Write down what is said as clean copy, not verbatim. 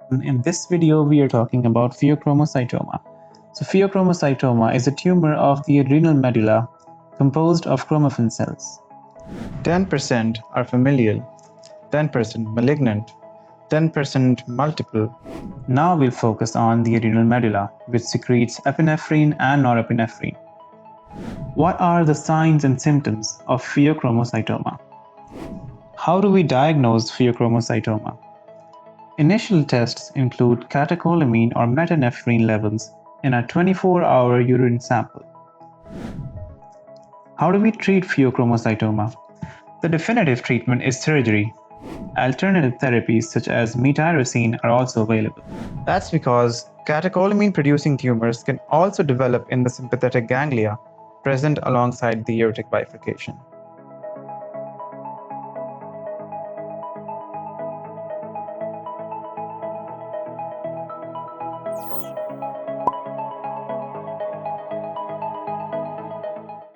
In this video, we are talking about pheochromocytoma. So pheochromocytoma is a tumor of the adrenal medulla composed of chromaffin cells. 10% are familial, 10% malignant, 10% multiple. Now we'll focus on the adrenal medulla, which secretes epinephrine and norepinephrine. What are the signs and symptoms of pheochromocytoma? How do we diagnose pheochromocytoma? Initial tests include catecholamine or metanephrine levels in a 24-hour urine sample. How do we treat pheochromocytoma? The definitive treatment is surgery. Alternative therapies such as metyrosine are also available. That's because catecholamine-producing tumors can also develop in the sympathetic ganglia present alongside the aortic bifurcation.